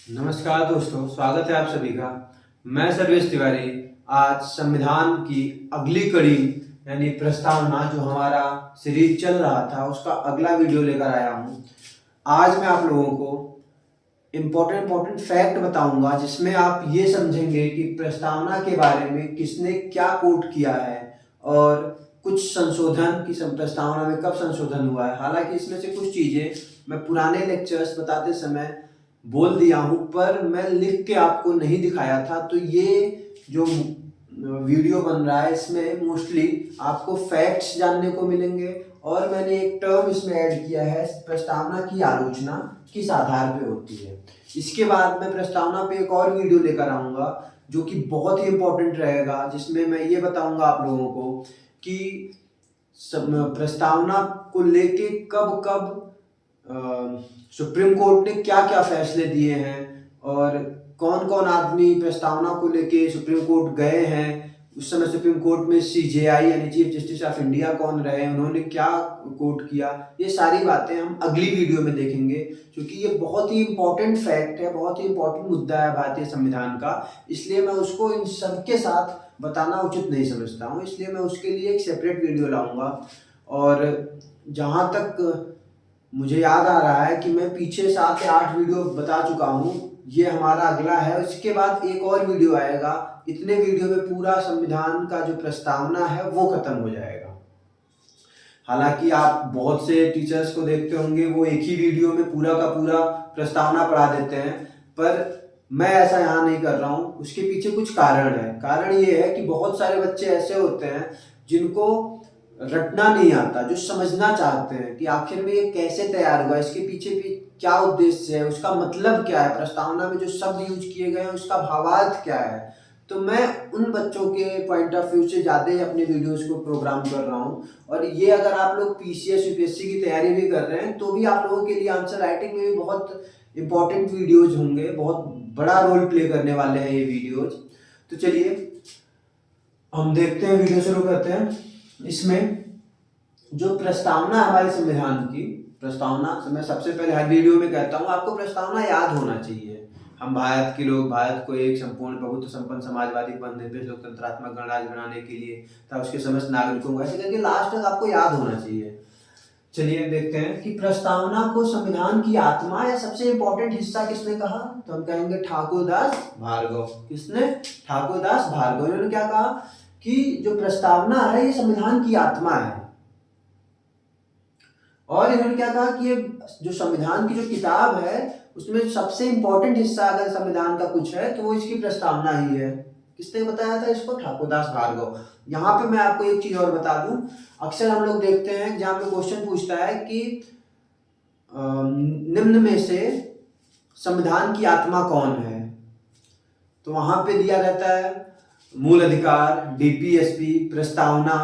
नमस्कार दोस्तों, स्वागत है आप सभी का। मैं सर्वेश तिवारी आज संविधान की अगली कड़ी यानी प्रस्तावना जो हमारा सीरीज चल रहा था उसका अगला वीडियो लेकर आया हूँ। आज मैं आप लोगों को इम्पोर्टेंट फैक्ट बताऊंगा जिसमें आप ये समझेंगे कि प्रस्तावना के बारे में किसने क्या कोट किया है और कुछ संशोधन की प्रस्तावना में कब संशोधन हुआ है। हालांकि इसमें से कुछ चीज़ें मैं पुराने लेक्चर्स बताते समय बोल दिया हूँ पर मैं लिख के आपको नहीं दिखाया था, तो ये जो वीडियो बन रहा है इसमें मोस्टली आपको फैक्ट्स जानने को मिलेंगे और मैंने एक टर्म इसमें ऐड किया है, प्रस्तावना की आलोचना किस आधार पे होती है। इसके बाद मैं प्रस्तावना पे एक और वीडियो लेकर आऊँगा जो कि बहुत ही इम्पोर्टेंट रहेगा, जिसमें मैं ये बताऊँगा आप लोगों को कि प्रस्तावना को लेके कब कब सुप्रीम कोर्ट ने क्या क्या फैसले दिए हैं और कौन कौन आदमी प्रस्तावना को लेके सुप्रीम कोर्ट गए हैं। उस समय सुप्रीम कोर्ट में सीजेआई यानी चीफ जस्टिस ऑफ इंडिया कौन रहे, उन्होंने क्या कोर्ट किया, ये सारी बातें हम अगली वीडियो में देखेंगे क्योंकि ये बहुत ही इम्पोर्टेंट फैक्ट है, बहुत ही इम्पोर्टेंट मुद्दा है भारतीय संविधान का। इसलिए मैं उसको इन सबके साथ बताना उचित नहीं समझता हूँ, इसलिए मैं उसके लिए एक सेपरेट वीडियो लाऊंगा। और जहाँ तक मुझे याद आ रहा है कि मैं पीछे 7 या 8 वीडियो बता चुका हूँ, ये हमारा अगला है। उसके बाद एक और वीडियो आएगा, इतने वीडियो में पूरा संविधान का जो प्रस्तावना है वो खत्म हो जाएगा। हालांकि आप बहुत से टीचर्स को देखते होंगे वो एक ही वीडियो में पूरा का पूरा प्रस्तावना पढ़ा देते हैं, पर मैं ऐसा यहाँ नहीं कर रहा हूँ। उसके पीछे कुछ कारण है। कारण ये है कि बहुत सारे बच्चे ऐसे होते हैं जिनको रटना नहीं आता, जो समझना चाहते हैं कि आखिर में ये कैसे तैयार हुआ, इसके पीछे भी क्या उद्देश्य है, उसका मतलब क्या है, प्रस्तावना में जो शब्द यूज किए गए हैं उसका भावार्थ क्या है। तो मैं उन बच्चों के पॉइंट ऑफ व्यू से ज़्यादा ही अपने वीडियोस को प्रोग्राम कर रहा हूँ। और ये अगर आप लोग पीसीएस यूपीएससी की तैयारी भी कर रहे हैं तो भी आप लोगों के लिए आंसर राइटिंग में भी बहुत इंपॉर्टेंट वीडियोज होंगे, बहुत बड़ा रोल प्ले करने वाले हैं ये वीडियोज। तो चलिए हम देखते हैं, वीडियो शुरू करते हैं। इसमें जो प्रस्तावना हमारे संविधान की प्रस्तावना, मैं सबसे पहले हर वीडियो में कहता हूँ आपको प्रस्तावना याद होना चाहिए। हम भारत के लोग भारत को एक संपूर्ण प्रभुत्व संपन्न समाजवादी धर्मनिरपेक्ष लोकतंत्रात्मक गणराज्य बनाने के लिए तथा उसके समस्त नागरिकों को, ऐसे करके लास्ट तक आपको याद होना चाहिए। चलिए देखते हैं कि प्रस्तावना को संविधान की आत्मा या सबसे इंपॉर्टेंट हिस्सा किसने कहा, तो हम कहेंगे ठाकुरदास भार्गव। किसने? ठाकुरदास भार्गव। इन्होंने क्या कहा कि जो प्रस्तावना है ये संविधान की आत्मा है। और इन्होंने क्या कहा कि ये जो संविधान की जो किताब है उसमें सबसे इंपॉर्टेंट हिस्सा अगर संविधान का कुछ है तो वो इसकी प्रस्तावना ही है। किसने बताया था इसको? ठाकुरदास भार्गव। यहाँ पे मैं आपको एक चीज और बता दूं, अक्सर हम लोग देखते हैं जहाँ पे क्वेश्चन पूछता है कि निम्न में से संविधान की आत्मा कौन है, तो वहां पे दिया रहता है मूल अधिकार, डीपीएसपी, प्रस्तावना,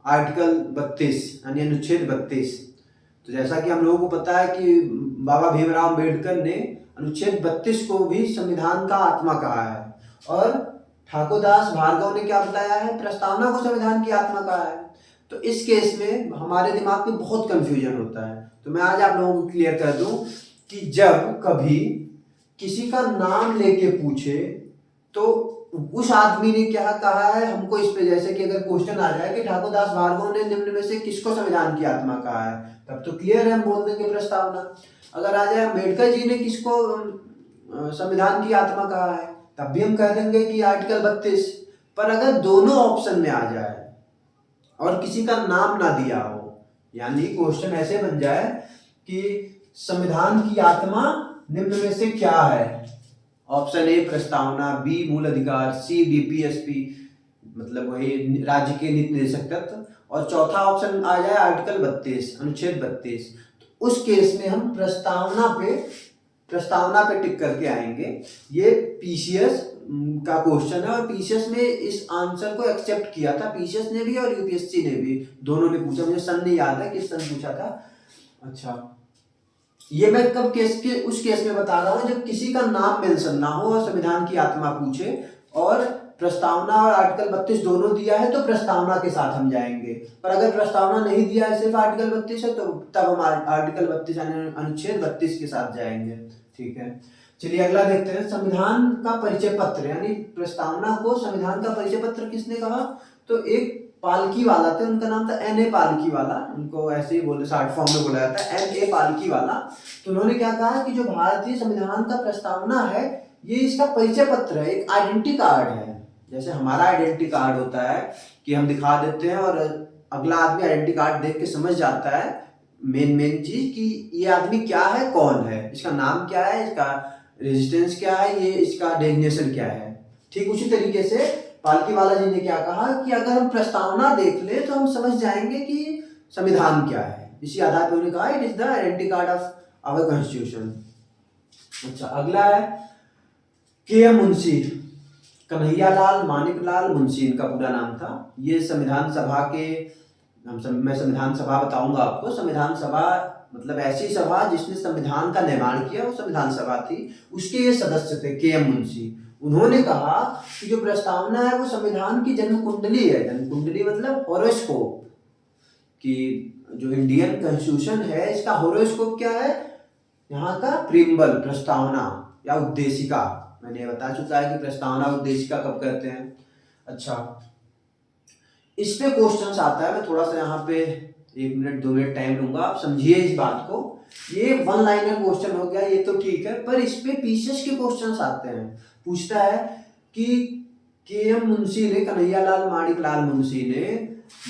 आर्टिकल 32 यानी अनुच्छेद 32। तो जैसा कि हम लोगों को पता है कि बाबा भीमराव अम्बेडकर ने अनुच्छेद 32 को भी संविधान का आत्मा कहा है और ठाकुरदास भार्गव ने क्या बताया है? प्रस्तावना को संविधान की आत्मा कहा है। तो इस केस में हमारे दिमाग में बहुत कंफ्यूजन होता है, तो मैं आज आप लोगों को क्लियर कर दूं कि जब कभी किसी का नाम लेके पूछे तो उस आदमी ने क्या कहा है हमको इस पे, जैसे कि अगर क्वेश्चन आ जाए कि ठाकुरदास भार्गव ने निम्न में से किसको संविधान की आत्मा कहा है, तब तो क्लियर है, हम बोल देंगे प्रस्तावना। अगर आ जाए अम्बेडकर जी ने किसको संविधान की आत्मा कहा है, तब भी हम कह देंगे कि आर्टिकल 32। पर अगर दोनों ऑप्शन में आ जाए और किसी का नाम ना दिया हो, यानी क्वेश्चन ऐसे बन जाए कि संविधान की आत्मा निम्न में से क्या है, ऑप्शन ए प्रस्तावना, बी मूल अधिकार, सी डीपीएसपी मतलब वही राज्य के नीति निर्देशक तत्व, और चौथा ऑप्शन आ जाए आर्टिकल 32 अनुच्छेद 32, तो उस केस में हम प्रस्तावना पे टिक करके आएंगे। ये पीसीएस का क्वेश्चन है और पीसीएस ने इस आंसर को एक्सेप्ट किया था, पीसीएस ने भी और यूपीएससी ने भी, दोनों ने पूछा। मुझे सन नहीं याद है किस सन पूछा था। अच्छा, ये मैं कब केस के उस केस में बता रहा हूँ जब किसी का नाम मेंशन ना हो और संविधान की आत्मा पूछे और प्रस्तावना और आर्टिकल 32 दोनों दिया है तो प्रस्तावना के साथ हम जाएंगे, पर अगर प्रस्तावना नहीं दिया है, सिर्फ आर्टिकल 32 है, तो तब हम आर्टिकल 32 यानी अनुच्छेद 32 के साथ जाएंगे। ठीक है, चलिए अगला देखते हैं। संविधान का परिचय पत्र, यानी प्रस्तावना को संविधान का परिचय पत्र किसने कहा? तो एक पालकी वाला थे, उनका नाम था N.A. पालकी वाला, उनको ऐसे ही बोले शॉर्ट फॉर्म में बोला जाता है N.A. पालकी वाला। तो उन्होंने क्या कहा कि जो भारतीय संविधान का प्रस्तावना है ये इसका परिचय पत्र है, एक आइडेंटिटी कार्ड है। जैसे हमारा आइडेंटिटी कार्ड होता है कि हम दिखा देते हैं और अगला आदमी आइडेंटिटी कार्ड देख के समझ जाता है मेन चीज कि ये आदमी क्या है, कौन है, इसका नाम क्या है, इसका रेजिस्टेंस क्या है, ये इसका डेजिग्नेशन क्या है। ठीक उसी तरीके से पालकी वाला जी ने क्या कहा कि अगर हम प्रस्तावना देख ले तो हम समझ जाएंगे कि संविधान क्या है। इसी आधार पर उन्होंने कहा it is the identity card of our constitution. अच्छा, अगला है के.एम. मुंशी, कन्हैयालाल मानिकलाल मुंशी इनका पूरा नाम था। ये संविधान सभा के, मैं संविधान सभा बताऊंगा आपको। संविधान सभा मतलब ऐसी सभा जिसने संविधान का निर्माण किया, वो संविधान सभा थी, उसके ये सदस्य थे के.एम. मुंशी। उन्होंने कहा कि जो प्रस्तावना है वो संविधान की जन्म कुंडली है। जन्म कुंडली मतलब हॉरोस्कोप, कि जो इंडियन कॉन्स्टिट्यूशन है इसका हॉरोस्कोप क्या है, यहाँ का प्रीम्बल, प्रस्तावना या उद्देशिका। मैंने बता चुका है कि प्रस्तावना उद्देशिका कब कहते हैं। अच्छा, इस पे क्वेश्चन आता है, मैं थोड़ा सा यहाँ पे 1 मिनट 2 मिनट टाइम लूंगा, आप समझिए इस बात को। ये 1 लाइनर क्वेश्चन हो गया, ये तो ठीक है, पर इस पे पीसेस के क्वेश्चन आते हैं। पूछता है कि के.एम. मुंशी ने, कन्हैयालाल माणिकलाल मुंशी ने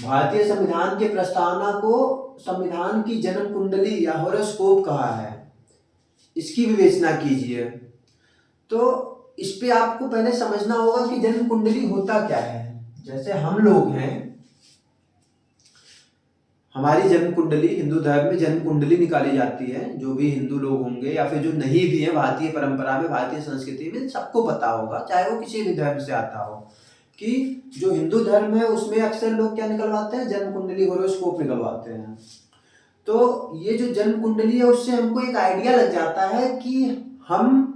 भारतीय संविधान के प्रस्तावना को संविधान की जन्म कुंडली या हॉरोस्कोप कहा है, इसकी विवेचना कीजिए। तो इस पे आपको पहले समझना होगा कि जन्म कुंडली होता क्या है। जैसे हम लोग हैं, हमारी जन्म कुंडली, हिंदू धर्म में जन्म कुंडली निकाली जाती है। जो भी हिंदू लोग होंगे या फिर जो नहीं भी है, भारतीय परंपरा में, भारतीय संस्कृति में सबको पता होगा, चाहे वो किसी भी धर्म से आता हो, कि जो हिंदू धर्म है उसमें अक्सर लोग क्या निकलवाते हैं, जन्म कुंडली, हॉरोस्कोप निकलवाते हैं। तो ये जो जन्म कुंडली है उससे हमको एक आइडिया लग जाता है कि हम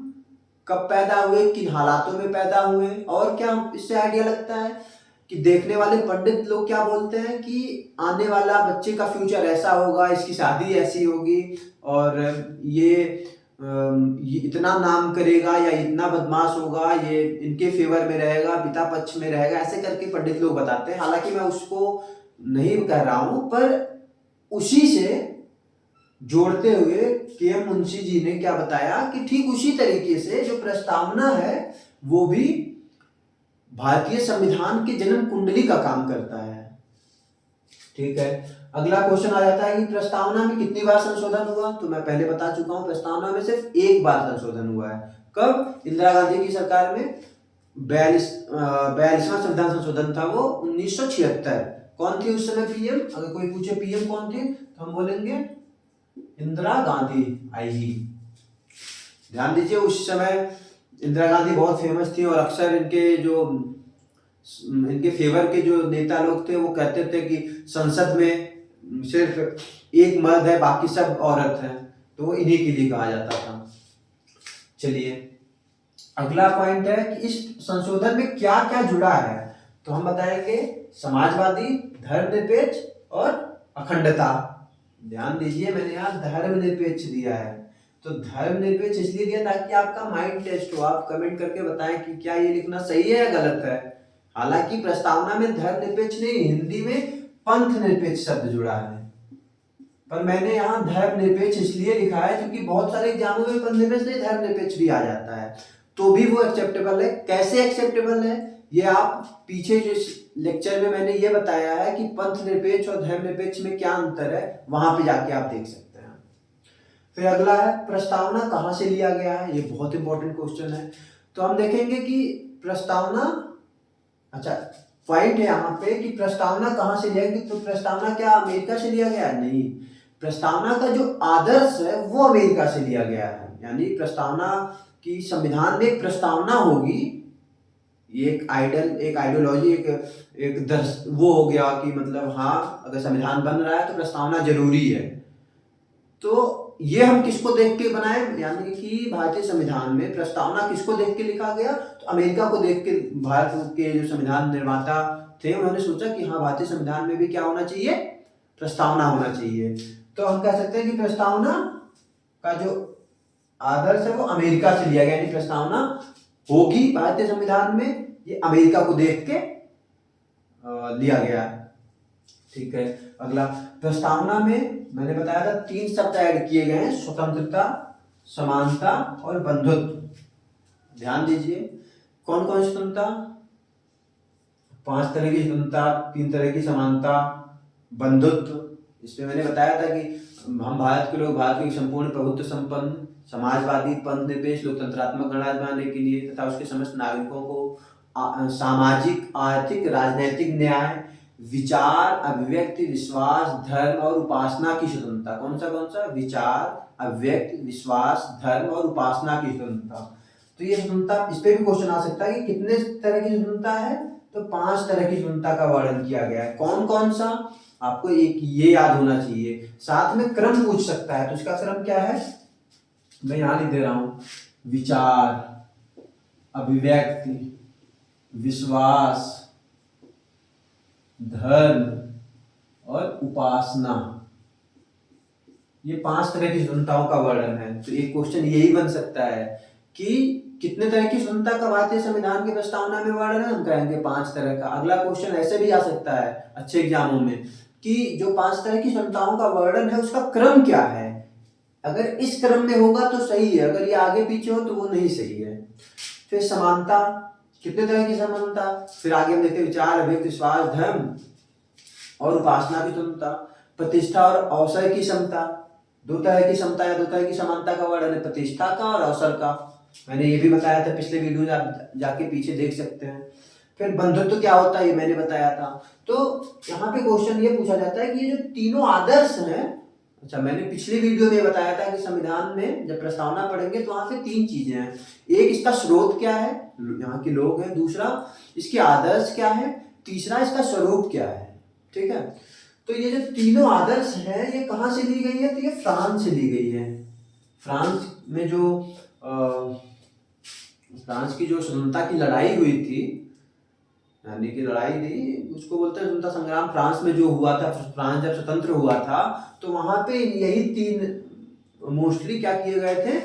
कब पैदा हुए, किन हालातों में पैदा हुए, और क्या इससे आइडिया लगता है कि देखने वाले पंडित लोग क्या बोलते हैं कि आने वाला बच्चे का फ्यूचर ऐसा होगा, इसकी शादी ऐसी होगी, और ये इतना नाम करेगा या इतना बदमाश होगा, ये इनके फेवर में रहेगा, पिता पक्ष में रहेगा, ऐसे करके पंडित लोग बताते हैं। हालांकि मैं उसको नहीं कह रहा हूं, पर उसी से जोड़ते हुए के.एम. मुंशी जी ने क्या बताया कि ठीक उसी तरीके से जो प्रस्तावना है वो भी भारतीय संविधान के जन्म कुंडली का काम करता है। ठीक है, अगला क्वेश्चन आ जाता है कि प्रस्तावना में कितनी बार संशोधन हुआ। तो मैं पहले बता चुका हूं, प्रस्तावना में सिर्फ 1 बार संशोधन हुआ है। कब? इंदिरा गांधी की सरकार में 42वां संविधान संशोधन था वो 1976। कौन थी उस समय पीएम? अगर कोई पूछे पीएम कौन थी तो हम बोलेंगे इंदिरा गांधी आईजी। ध्यान दीजिए, उस समय इंदिरा गांधी बहुत फेमस थी और अक्सर इनके फेवर के जो नेता लोग थे वो कहते थे कि संसद में सिर्फ एक मर्द है, बाकी सब औरत है, तो वो इन्हीं के लिए कहा जाता था। चलिए अगला पॉइंट है कि इस संशोधन में क्या क्या जुड़ा है। तो हम बताएंगे समाजवादी, धर्मनिरपेक्ष और अखंडता। ध्यान दीजिए, मैंने यहाँ धर्मनिरपेक्ष दिया है। तो धर्मनिरपेक्ष इसलिए दिया ताकि आपका माइंड टेस्ट हो, आप कमेंट करके बताएं कि क्या ये लिखना सही है या गलत है। हालांकि प्रस्तावना में धर्मनिरपेक्ष नहीं, हिंदी में पंथ निरपेक्ष शब्द जुड़ा है, पर मैंने यहाँ धर्मनिरपेक्ष इसलिए लिखा है क्योंकि बहुत सारे एग्जामों में पंथ निरपेक्ष नहीं, धर्मनिरपेक्ष भी आ जाता है, तो भी वो एक्सेप्टेबल है। कैसे एक्सेप्टेबल है ये आप पीछे जो लेक्चर में मैंने ये बताया है कि पंथ निरपेक्ष और धर्मनिरपेक्ष में क्या अंतर है, वहां पे जाके आप देख सकते हैं। फिर अगला है प्रस्तावना कहाँ से लिया गया है। ये बहुत इंपॉर्टेंट क्वेश्चन है। तो हम देखेंगे कि प्रस्तावना, अच्छा पॉइंट है यहाँ पे कि प्रस्तावना कहाँ से लिया गया। तो प्रस्तावना क्या अमेरिका से लिया गया? नहीं, प्रस्तावना का जो आदर्श है वो अमेरिका से लिया गया है। यानी प्रस्तावना की संविधान में एक प्रस्तावना होगी, ये एक आइडियोलॉजी, एक दर्श वो हो गया कि मतलब हाँ, अगर संविधान बन रहा है तो प्रस्तावना जरूरी है। तो ये हम किसको देख के बनाए, यानी कि भारतीय संविधान में प्रस्तावना किसको देख के लिखा गया, तो अमेरिका को देख के भारत के जो संविधान निर्माता थे उन्होंने सोचा कि हाँ भारतीय संविधान में भी क्या होना चाहिए, प्रस्तावना होना चाहिए। तो हम कह सकते हैं कि प्रस्तावना का जो आदर्श है वो अमेरिका से लिया गया, यानी प्रस्तावना होगी भारतीय संविधान में, ये अमेरिका को देख के लिया गया। ठीक है, अगला, प्रस्तावना में मैंने बताया था 3 शब्द ऐड किए गए हैं, स्वतंत्रता, समानता और बंधुत्व। ध्यान दीजिए, कौन कौन स्वतंत्रता, 5 तरह की स्वतंत्रता, 3 तरह की समानता, बंधुत्व। इसमें मैंने बताया था कि हम भारत के लोग भारत की संपूर्ण प्रभुत्व संपन्न समाजवादी पंथ निरपेक्ष लोकतंत्रात्मक गणराज्य बनाने के लिए तथा उसके समस्त नागरिकों को सामाजिक आर्थिक राजनैतिक न्याय विचार अभिव्यक्ति विश्वास धर्म और उपासना की स्वतंत्रता। कौन सा विचार अभिव्यक्ति विश्वास धर्म और उपासना की स्वतंत्रता। तो ये स्वतंत्रता, इस पे भी क्वेश्चन आ सकता है कि कितने तरह की स्वतंत्रता है, तो 5 तरह की स्वतंत्रता का वर्णन किया गया है। कौन कौन सा, आपको एक ये याद होना चाहिए, साथ में क्रम पूछ सकता है, तो इसका क्रम क्या है, मैं यहां लिख दे रहा हूं, विचार अभिव्यक्ति विश्वास धर्म और उपासना, ये 5 तरह की स्वतंत्रताओं का वर्णन है। तो एक क्वेश्चन यही बन सकता है कि कितने तरह की स्वतंत्रता का भारतीय संविधान की प्रस्तावना में वर्णन है, हम कहेंगे 5 तरह का। अगला क्वेश्चन ऐसे भी आ सकता है अच्छे एग्जामों में कि जो 5 तरह की स्वतंत्रताओं का वर्णन है उसका क्रम क्या है, अगर इस क्रम में होगा तो सही है, अगर ये आगे पीछे हो तो वो नहीं सही है। फिर समानता, कितने तरह की समानता, फिर आगे हम देखते हैं विचार अभिव्यक्ति विश्वास धर्म और उपासना की स्वतंत्रता। प्रतिष्ठा और अवसर की समता, 2 तरह की समता या 2 तरह की समानता का वर्णन है, प्रतिष्ठा का और अवसर का। मैंने ये भी बताया था पिछले वीडियो में, आप जाके पीछे देख सकते हैं। फिर बंधुत्व क्या होता है, ये मैंने बताया था। तो यहाँ पे क्वेश्चन ये पूछा जाता है कि ये जो तीनों आदर्श हैं, अच्छा मैंने पिछले वीडियो में बताया था कि संविधान में जब प्रस्तावना पढ़ेंगे तो वहां पे 3 चीजें हैं, एक इसका स्रोत क्या है, यहाँ के लोग हैं, दूसरा इसके आदर्श क्या है, तीसरा इसका स्वरूप क्या है। ठीक है, तो ये जो तीनों आदर्श हैं ये कहाँ से ली गई है, तो ये फ्रांस से ली गई है। फ्रांस में जो फ्रांस की जो स्वतंत्रता की लड़ाई हुई थी, यानी कि लड़ाई नहीं, उसको बोलते हैं स्वतंत्रता संग्राम, फ्रांस में जो हुआ था, फ्रांस जब स्वतंत्र हुआ था तो वहां पे यही 3 मोस्टली क्या किए गए थे,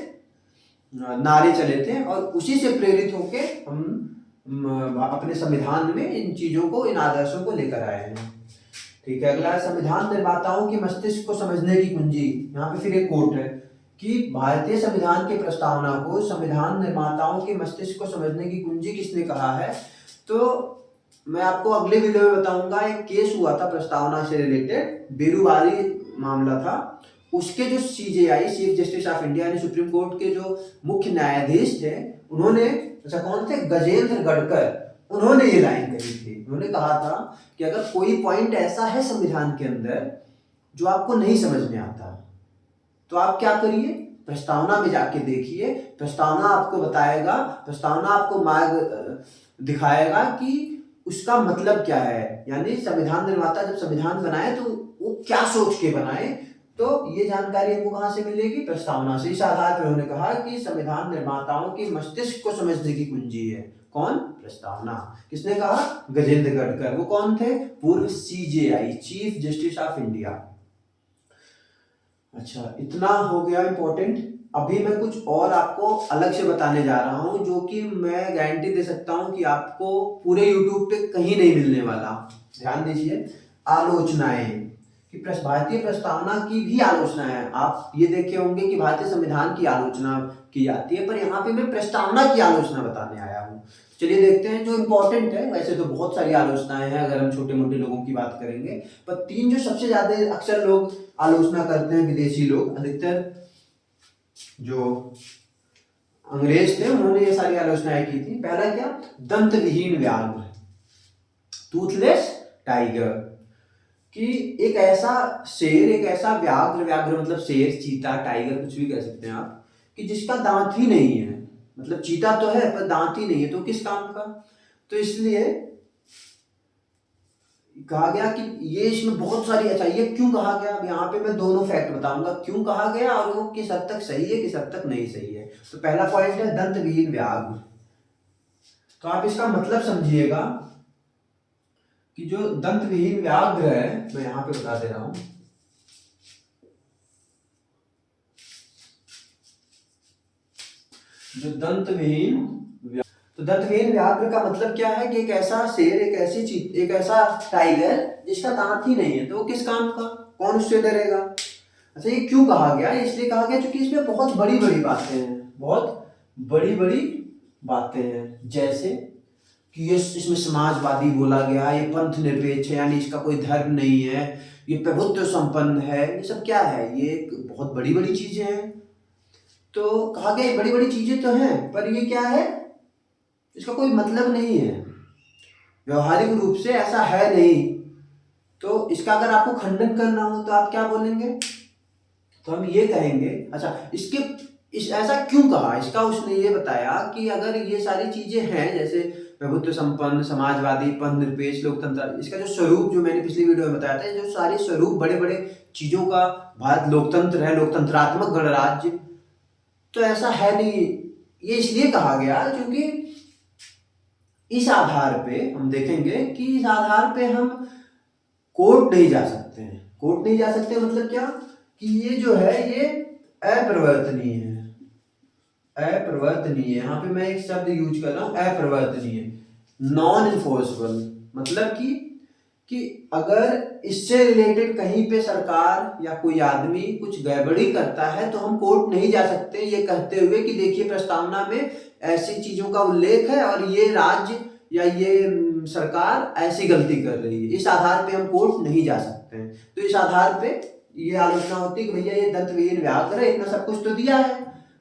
नारे चले थे, और उसी से प्रेरित होके हम अपने संविधान में इन चीजों को, इन आदर्शों को लेकर आए हैं। ठीक है, अगला है संविधान निर्माताओं की मस्तिष्क को समझने की कुंजी। यहाँ पे फिर एक कोट है कि भारतीय संविधान की प्रस्तावना को संविधान निर्माताओं के मस्तिष्क को समझने की कुंजी किसने कहा है, तो मैं आपको अगले वीडियो में बताऊंगा। एक केस हुआ था प्रस्तावना से रिलेटेड, बेरूवारी मामला था, उसके जो CJI chief justice of India यानी सुप्रीम कोर्ट के जो मुख्य न्यायाधीश थे, उन्होंने, अच्छा कौन थे, गजेंद्र गढ़कर, उन्होंने ये लाइन कही थी। उन्होंने कहा था कि अगर कोई पॉइंट ऐसा है संविधान के अंदर जो आपको नहीं समझ में आता तो आप क्या करिए, प्रस्तावना में जाके देखिए, प्रस्तावना आपको बताएगा, प्रस्तावना आपको मार्ग दिखाएगा कि उसका मतलब क्या है, यानी संविधान निर्माता जब संविधान बनाए तो वो क्या सोच के बनाए। तो ये जानकारी हमको कहाँ से मिलेगी, प्रस्तावना से। इस आधार पर उन्होंने कहा कि संविधान निर्माताओं के मस्तिष्क को समझने की कुंजी है कौन, प्रस्तावना। किसने कहा, गजेंद्र गढ़कर। वो कौन थे, पूर्व CJI chief justice of India. अच्छा इतना हो गया इंपॉर्टेंट। अभी मैं कुछ और आपको अलग से बताने जा रहा हूं जो कि मैं गारंटी दे सकता हूं कि आपको पूरे YouTube पे कहीं नहीं मिलने वाला। ध्यान दीजिए, आलोचनाएं, कि भारतीय प्रस्तावना की भी आलोचना है। आप ये देखे होंगे कि भारतीय संविधान की आलोचना की जाती है, पर यहाँ पे मैं प्रस्तावना की आलोचना बताने आया हूँ। चलिए देखते हैं जो इम्पोर्टेंट है। वैसे तो बहुत सारी आलोचनाएं हैं अगर हम छोटे मोटे लोगों की बात करेंगे, पर 3 जो सबसे ज्यादा अक्सर लोग आलोचना करते हैं, विदेशी लोग अधिकतर जो अंग्रेज थे उन्होंने ये सारी आलोचनाएं की थी। पहला क्या, दंत विहीन व्याघ्र, टूथलेस टाइगर, कि एक ऐसा शेर, एक ऐसा व्याघ्र, व्याघ्र मतलब शेर, चीता, टाइगर कुछ भी कह सकते हैं आप, कि जिसका दांत ही नहीं है। मतलब चीता तो है पर दांत ही नहीं है, तो किस काम का। तो इसलिए कहा गया कि ये इसमें बहुत सारी, अच्छा ये क्यों कहा गया, अब यहाँ पे मैं दोनों फैक्ट बताऊंगा क्यों कहा गया और वो किस हद तक सही है किस हद तक नहीं सही है। तो पहला पॉइंट है दंत विहीन व्याघ्र। तो आप इसका मतलब समझिएगा कि जो दंत विहीन व्याघ्र है, मैं यहाँ पे बता दे रहा हूं। जो दंत विहीन, तो दंतहीन व्याघ्र का मतलब क्या है कि एक ऐसा शेर, एक ऐसी चीज, एक ऐसा टाइगर जिसका दांत ही नहीं है, तो वो किस काम का, कौन उससे डरेगा। अच्छा ये क्यों कहा गया, इसलिए कहा गया क्योंकि इसमें बहुत बड़ी बड़ी बातें हैं, बहुत बड़ी बड़ी बातें हैं। जैसे कि ये इसमें समाजवादी बोला गया, ये पंथ निरपेक्ष है यानी इसका कोई धर्म नहीं है, ये प्रभुत्व संपन्न है, ये सब क्या है, ये बहुत बड़ी बड़ी चीजें हैं। तो कहा गया ये बड़ी बड़ी चीजें तो हैं पर ये क्या है, इसका कोई मतलब नहीं है, व्यवहारिक रूप से ऐसा है नहीं। तो इसका अगर आपको खंडन करना हो तो आप क्या बोलेंगे, तो हम ये कहेंगे, अच्छा इसके इस ऐसा क्यों कहा, इसका उसने ये बताया कि अगर ये सारी चीजें हैं जैसे प्रभुत्व संपन्न, समाजवादी, पंथ निरपेक्ष, लोकतंत्र, इसका जो स्वरूप जो मैंने पिछली वीडियो में बताया था, जो सारे स्वरूप बड़े बड़े चीजों का, भारत लोकतंत्र है, लोकतंत्रात्मक गणराज्य, तो ऐसा है नहीं। ये इसलिए कहा गया क्योंकि इस आधार पे हम देखेंगे कि इस आधार पे हम कोर्ट नहीं जा सकते हैं। कोर्ट नहीं जा सकते मतलब क्या, कि ये जो है ये अपरिवर्तनीय है, अपरिवर्तनीय। यहाँ पे मैं एक शब्द यूज कर रहा हूँ अपरिवर्तनीय, नॉन इन्फोर्सेबल, मतलब कि अगर इससे रिलेटेड कहीं पे सरकार या कोई आदमी कुछ गड़बड़ी करता है तो हम कोर्ट नहीं जा सकते ये कहते हुए कि देखिए प्रस्तावना में ऐसी चीजों का उल्लेख है और ये राज्य या ये सरकार ऐसी गलती कर रही है, इस आधार पे हम कोर्ट नहीं जा सकते हैं। तो इस आधार पे ये आलोचना होती है कि भैया ये दंत विहीन व्याघ्र है, इतना सब कुछ तो दिया है,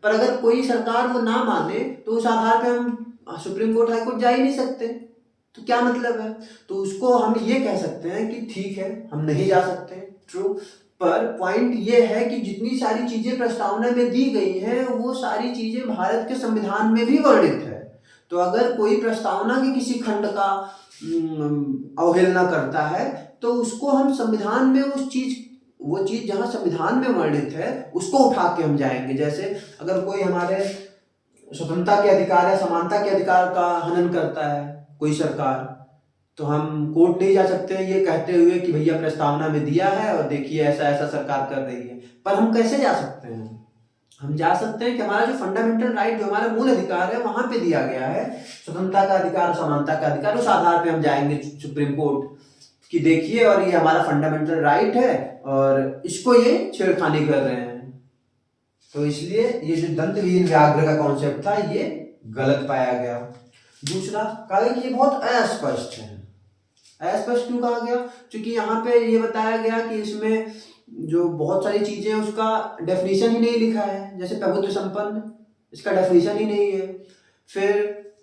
पर अगर कोई सरकार वो ना माने तो उस आधार पे हम सुप्रीम कोर्ट, हाई कोर्ट जा ही नहीं सकते, तो क्या मतलब है। तो उसको हम ये कह सकते हैं कि ठीक है हम नहीं जा सकते, ट्रू, पर पॉइंट ये है कि जितनी सारी चीजें प्रस्तावना में दी गई हैं वो सारी चीजें भारत के संविधान में भी वर्णित है। तो अगर कोई प्रस्तावना के किसी खंड का अवहेलना करता है तो उसको हम संविधान में उस चीज, वो चीज जहां संविधान में वर्णित है उसको उठा के हम जाएंगे। जैसे अगर कोई हमारे स्वतंत्रता के अधिकार या समानता के अधिकार का हनन करता है कोई सरकार, तो हम कोर्ट नहीं जा सकते ये कहते हुए कि भैया प्रस्तावना में दिया है और देखिए ऐसा ऐसा सरकार कर रही है। पर हम कैसे जा सकते हैं, हम जा सकते हैं कि हमारा जो फंडामेंटल राइट, जो हमारा मूल अधिकार है वहां पे दिया गया है स्वतंत्रता का अधिकार, समानता का अधिकार, उस आधार पे हम जाएंगे सुप्रीम कोर्ट कि देखिए और ये हमारा फंडामेंटल राइट है और इसको ये छेड़खानी कर रहे हैं। तो इसलिए ये जो दंत विहीन व्याघ्र का कॉन्सेप्ट था ये गलत पाया गया। दूसरा कहा गया कि ये बहुत अस्पष्ट है। अस्पष्ट क्यों कहा गया, क्योंकि यहाँ पे ये बताया गया कि इसमें जो बहुत सारी चीजें उसका डेफिनेशन ही नहीं लिखा है, जैसे प्रभुत्व संपन्न, इसका डेफिनेशन ही नहीं है। फिर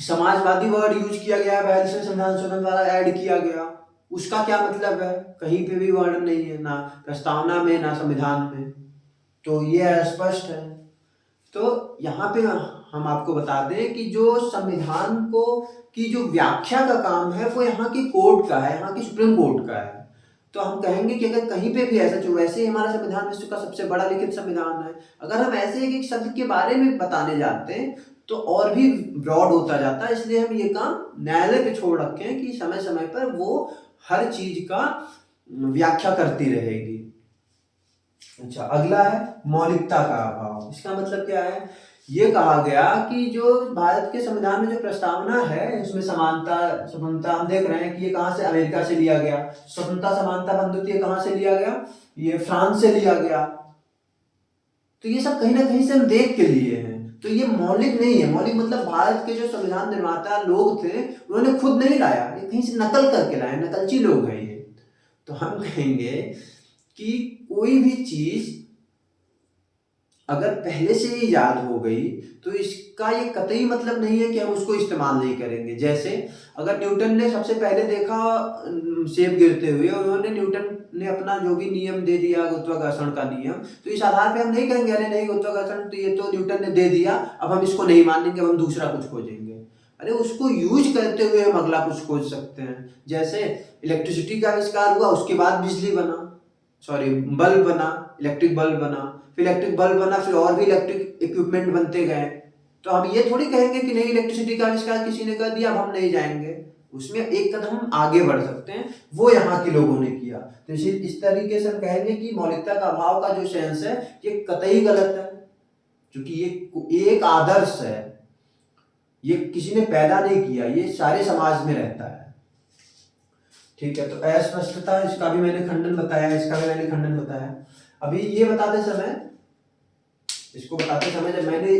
समाजवादी वर्ड यूज किया गया, 42वें संविधान संशोधन द्वारा ऐड किया गया, उसका क्या मतलब है, कहीं पे भी वर्णन नहीं है, ना प्रस्तावना में ना संविधान में, तो ये अस्पष्ट है। तो यहाँ पे हम आपको बता दें कि जो संविधान को की जो व्याख्या का काम है वो यहाँ की कोर्ट का है, यहाँ की सुप्रीम कोर्ट का है। तो हम कहेंगे कि अगर कहीं पे भी ऐसा, जो वैसे ही हमारा संविधान विश्व का सबसे बड़ा लिखित संविधान है, अगर हम ऐसे एक एक शब्द के बारे में बताने जाते हैं तो और भी ब्रॉड होता जाता है। इसलिए हम ये काम न्यायालय पे छोड़ रखे हैं कि समय समय पर वो हर चीज का व्याख्या करती रहेगी। अच्छा अगला है मौलिकता का अभाव। इसका मतलब क्या है, ये कहा गया कि जो भारत के संविधान में जो प्रस्तावना है उसमें समानता समानता हम देख रहे हैं कि ये कहाँ से, अमेरिका से लिया गया, स्वतंत्रता समानता बंधुत्व ये कहाँ से लिया गया, ये फ्रांस से लिया गया। तो ये सब कहीं ना कहीं से हम देख के लिए हैं, तो ये मौलिक नहीं है। मौलिक मतलब भारत के जो संविधान निर्माता लोग थे उन्होंने खुद नहीं लाया, ये कहीं से नकल करके लाए, नकलची लोग हैं ये। तो हम कहेंगे कि कोई भी चीज अगर पहले से ही याद हो गई तो इसका ये कतई मतलब नहीं है कि हम उसको इस्तेमाल नहीं करेंगे। जैसे अगर न्यूटन ने सबसे पहले देखा सेब गिरते हुए, उन्होंने न्यूटन ने अपना जो भी नियम दे दिया गुरुत्वाकर्षण का नियम, तो इस आधार पे हम नहीं कहेंगे अरे नहीं गुरुत्वाकर्षण तो ये तो न्यूटन ने दे दिया, अब हम इसको नहीं मानेंगे, अब हम दूसरा कुछ खोजेंगे। अरे उसको यूज करते हुए हम अगला कुछ खोज सकते हैं। जैसे इलेक्ट्रिसिटी का आविष्कार हुआ, उसके बाद बिजली बना, सॉरी बल्ब बना, इलेक्ट्रिक बल्ब बना, फिर इलेक्ट्रिक बल्ब बना, फिर और भी इलेक्ट्रिक इक्विपमेंट बनते गए। तो हम ये थोड़ी कहेंगे कि नहीं इलेक्ट्रिसिटी का आविष्कार किसी ने कर दिया अब हम नहीं जाएंगे, उसमें एक कदम हम आगे बढ़ सकते हैं, वो यहाँ के लोगों ने किया। तो इस तरीके से हम कहेंगे कि मौलिकता का अभाव का जो सेंस है ये कतई गलत है, क्योंकि ये एक आदर्श है, ये किसी ने पैदा नहीं किया, ये सारे समाज में रहता है। ठीक है, तो अस्पष्टता इसका भी मैंने खंडन बताया, इसका भी मैंने खंडन बताया। अभी ये बताते समय, इसको बताते समय जब मैंने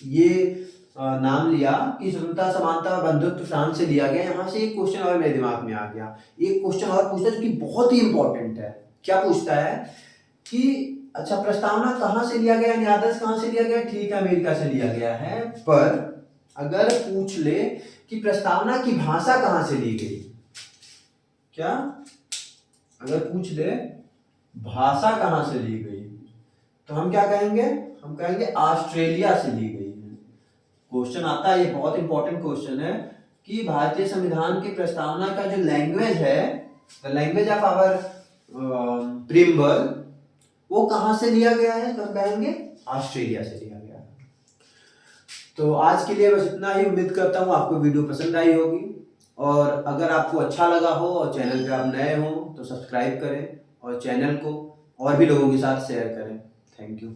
ये नाम लिया कि स्वतंत्रता समानता और बंधुत्व फ्रांस से लिया गया, यहाँ से एक क्वेश्चन और मेरे दिमाग में आ गया। एक क्वेश्चन और पूछता है जो कि बहुत ही इंपॉर्टेंट है। क्या पूछता है कि अच्छा प्रस्तावना कहाँ से लिया गया, यानी आदर्श कहाँ से लिया गया, ठीक है अमेरिका से लिया गया है, पर अगर पूछ ले कि प्रस्तावना की भाषा कहाँ से ली गई, क्या अगर पूछ ले भाषा कहाँ से ली गई, तो हम क्या कहेंगे, हम कहेंगे ऑस्ट्रेलिया से ली गई है। क्वेश्चन आता है, ये बहुत इंपॉर्टेंट क्वेश्चन है कि भारतीय संविधान की प्रस्तावना का जो लैंग्वेज है, द लैंग्वेज ऑफ आवर प्रीम्बल, वो कहाँ से लिया गया है, तो हम कहेंगे ऑस्ट्रेलिया से लिया गया है। तो आज के लिए बस इतना ही। उम्मीद करता हूँ आपको वीडियो पसंद आई होगी, और अगर आपको अच्छा लगा हो और चैनल पे आप नए हो तो सब्सक्राइब करें और चैनल को और भी लोगों के साथ शेयर करें। Thank you.